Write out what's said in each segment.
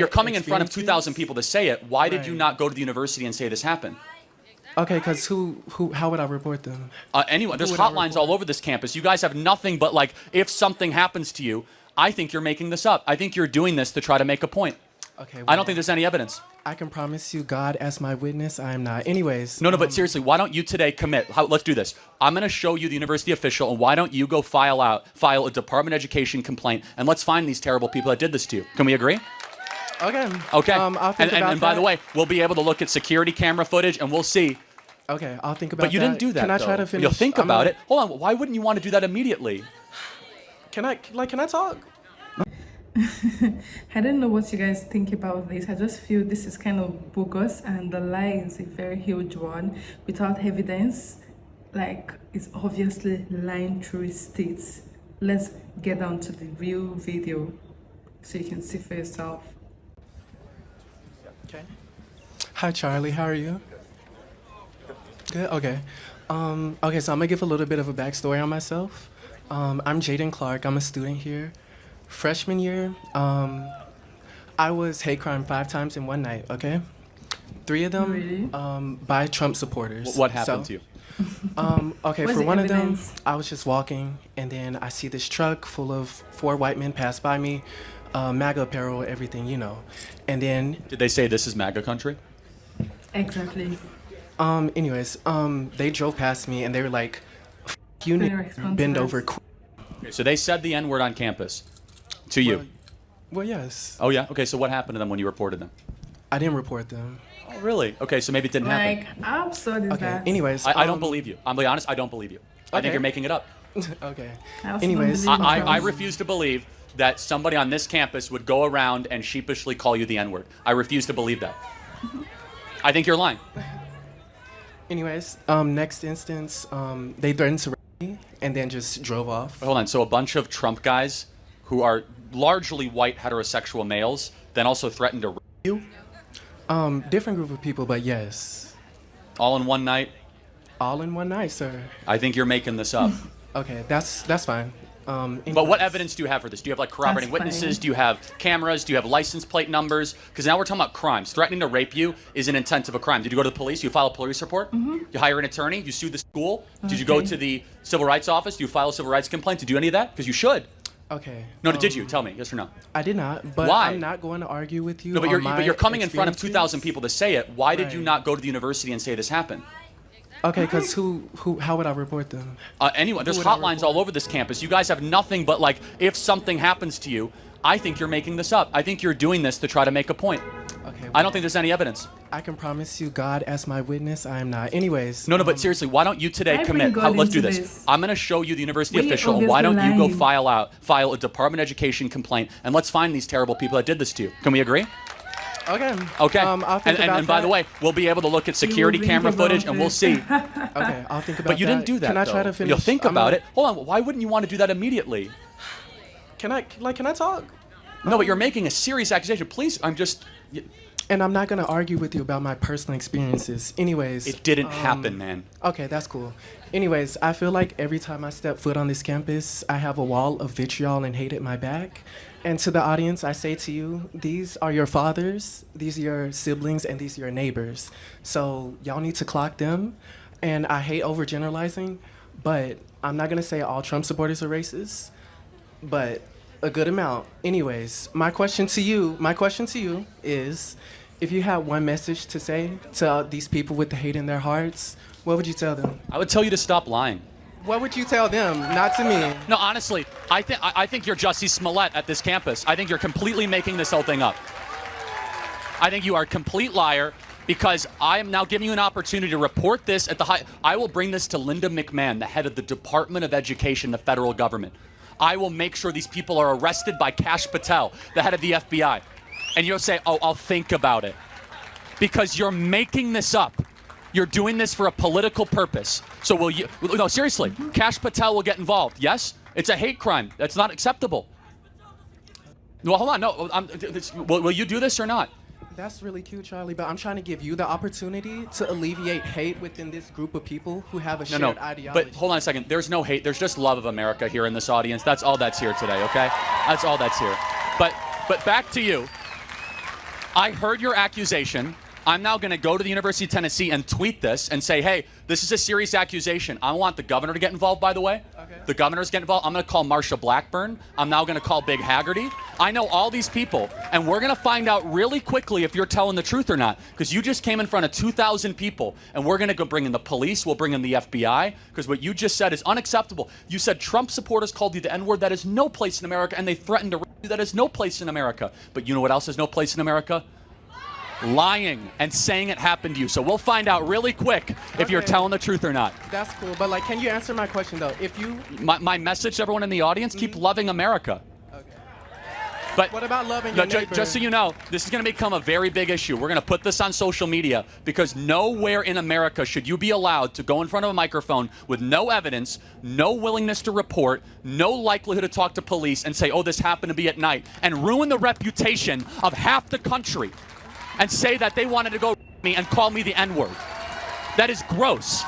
You're coming in front of 2,000 people to say it. Why did you not go to the university and say this happened? Okay, because how would I report them? Anyone. There's hotlines all over this campus. You guys have nothing but, like, if something happens to you, I think you're making this up. I think you're doing this to try to make a point. Okay. Well, I don't think there's any evidence. I can promise you, God as my witness, I am not. Anyways. No, but seriously, why don't you today commit? Let's do this. I'm going to show you the university official, and why don't you go file a Department of Education complaint, and let's find these terrible people that did this to you. Can we agree? Okay. Okay. I'll think about and by the way, we'll be able to look at security camera footage, and we'll see. Okay, I'll think about that. But you didn't do that, Can I though. try to finish? You'll think about it. Hold on. Why wouldn't you want to do that immediately? Can I talk? I don't know what you guys think about this. I just feel this is kind of bogus, and the lie is a very huge one without evidence. Like, it's obviously lying through his states. Let's get down to the real video so you can see for yourself. Okay. Hi, Charlie. How are you? Good. Okay. Okay. So I'm gonna give a little bit of a backstory on myself. I'm Jaden Clark. I'm a student here. Freshman year, I was hate crime 5 times in one night. Okay, 3 of them Really? By Trump supporters. What happened to you? Okay, Where's for the one evidence? of them, I was just walking, and then I see this truck full of 4 white men pass by me, MAGA apparel, everything, you know. And then Did they say this is MAGA country? Exactly. anyways, they drove past me, and they were like, "F you, Very nigger, responsive. bend over." Okay, so they said the N-word on campus to you. Well, yes. Oh, yeah? Okay, so what happened to them when you reported them? I didn't report them. Oh, really? Okay, so maybe it didn't happen. Like, how absurd is Okay. that? Anyways, I don't believe you. I'm going to be honest, I don't believe you. I think Okay. you're making it up. Okay. I also Anyways, don't believe I you. refuse to believe that somebody on this campus would go around and sheepishly call you the N-word. I refuse to believe that. I think you're lying. Anyways, next instance, they threatened to rape me and then just drove off. Hold on, so a bunch of Trump guys who are largely white heterosexual males then also threatened to rape you? Different group of people, but yes. All in one night? All in one night, sir. I think you're making this up. Okay, that's fine. But what evidence do you have for this? Do you have like corroborating That's witnesses? fine. Do you have cameras? Do you have license plate numbers? Because now we're talking about crimes. Threatening to rape you is an intent of a crime. Did you go to the police? You file a police report? You hire an attorney? You sue the school? Did you go Okay. to the civil rights office? Do you file a civil rights complaint? Did you do any of that? Because you should. Okay. No, did you? Tell me. Yes or no? I did not, but Why? I'm not going to argue with you. No, but on you're my coming in front of 2,000 experiences. people to say it. Why did you Right. not go to the university and say this happened? Okay, because how would I report them? Anyone. There's Who would I hotlines report? all over this campus. You guys have nothing but, like, if something happens to you, I think you're making this up. I think you're doing this to try to make a point. Okay. I don't think there's any evidence. I can promise you, God as my witness, I am not. Anyways. No, but seriously, why don't you today I commit? bring God Let's do into this. this. I'm going to show you the university We official, and why don't obviously you go lying. file a Department of Education complaint, and let's find these terrible people that did this to you. Can we agree? Okay. Okay. I'll think about and by that. the way, we'll be able to look at security think camera about footage, and we'll it. see. Okay, I'll think about that. But you didn't do that. Can I try though. to finish? You'll think I'm about gonna- it. Hold on. Why wouldn't you want to do that immediately? Can I talk? No, but you're making a serious accusation. Please, I'm just. And I'm not going to argue with you about my personal experiences. Anyways. It didn't happen, man. Okay, that's cool. Anyways, I feel like every time I step foot on this campus, I have a wall of vitriol and hate at my back. And to the audience, I say to you, these are your fathers, these are your siblings, and these are your neighbors. So y'all need to clock them. And I hate overgeneralizing, but I'm not going to say all Trump supporters are racist, but a good amount. Anyways, my question to you is, if you had one message to say to these people with the hate in their hearts, what would you tell them? I would tell you to stop lying. What would you tell them? Not to me. No, honestly, I think you're Jussie Smollett at this campus. I think you're completely making this whole thing up. I think you are a complete liar because I am now giving you an opportunity to report this at the high. I will bring this to Linda McMahon, the head of the Department of Education, the federal government. I will make sure these people are arrested by Kash Patel, the head of the FBI. And you'll say, oh, I'll think about it. Because you're making this up. You're doing this for a political purpose. So will you, no, seriously, Kash Patel will get involved, yes? It's a hate crime. That's not acceptable. Well, hold on, no, will you do this or not? That's really cute, Charlie, but I'm trying to give you the opportunity to alleviate hate within this group of people who have a shared ideology. But hold on a second. There's no hate. There's just love of America here in this audience. That's all that's here today, okay? That's all that's here. But back to you. I heard your accusation. I'm now going to go to the University of Tennessee and tweet this and say, hey, this is a serious accusation. I want the governor to get involved, by the way. Okay. The governor's getting involved. I'm going to call Marsha Blackburn. I'm now going to call Big Haggerty. I know all these people, and we're going to find out really quickly if you're telling the truth or not, because you just came in front of 2,000 people, and we're going to go bring in the police. We'll bring in the FBI, because what you just said is unacceptable. You said Trump supporters called you the N-word. That is no place in America, and they threatened to rape you. That is no place in America. But you know what else is no place in America? Lying and saying it happened to you. So we'll find out really quick if you're telling the truth or not. That's cool, but like, can you answer my question though? If you, My message to everyone in the audience, keep loving America. okay. But What about loving your neighbor? just so you know, this is going to become a very big issue. We're going to put this on social media because nowhere in America should you be allowed to go in front of a microphone with no evidence, no willingness to report, no likelihood to talk to police and say, oh, this happened to be at night, and ruin the reputation of half the country and say that they wanted to go me and call me the N-word. That is gross.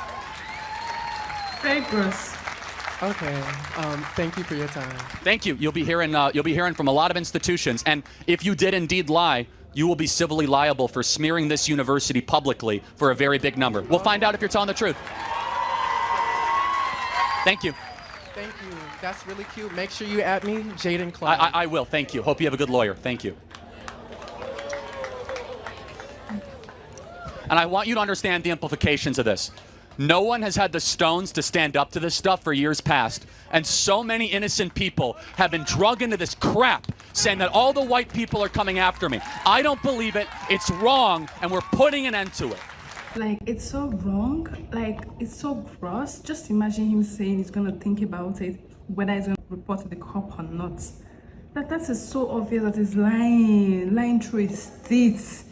Very gross. Okay. Thank you for your time. Thank you. You'll be hearing from a lot of institutions, and if you did indeed lie, you will be civilly liable for smearing this university publicly for a very big number. We'll find out if you're telling the truth. Thank you. Thank you. That's really cute. Make sure you add me, Jaden Clyde. I will. Thank you. Hope you have a good lawyer. Thank you. And I want you to understand the implications of this. No one has had the stones to stand up to this stuff for years past. And so many innocent people have been drugged into this crap saying that all the white people are coming after me. I don't believe it. It's wrong, and we're putting an end to it. Like, it's so wrong. Like, it's so gross. Just imagine him saying he's going to think about it, whether he's going to report to the cop or not. That is so obvious that he's lying through his teeth.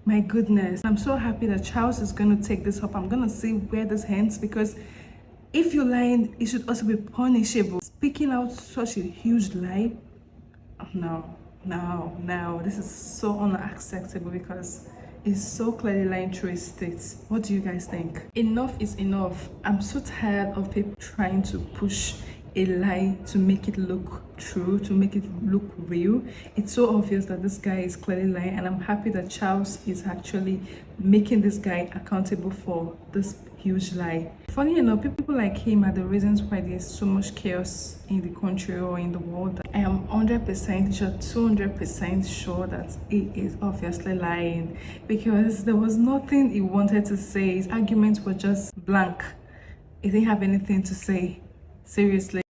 My goodness. I'm so happy that Charles is going to take this up. I'm going to see where this ends, because if you're lying, it should also be punishable. Speaking out such a huge lie, no, this is so unacceptable, because it's so clearly lying through his teeth. What do you guys think? Enough is enough. I'm so tired of people trying to push a lie to make it look true, to make it look real. It's so obvious that this guy is clearly lying, and I'm happy that Charles is actually making this guy accountable for this huge lie. Funny enough, people like him are the reasons why there's so much chaos in the country or in the world. I am 100% sure, 200% sure that he is obviously lying, because there was nothing he wanted to say. His arguments were just blank. He didn't have anything to say. Seriously.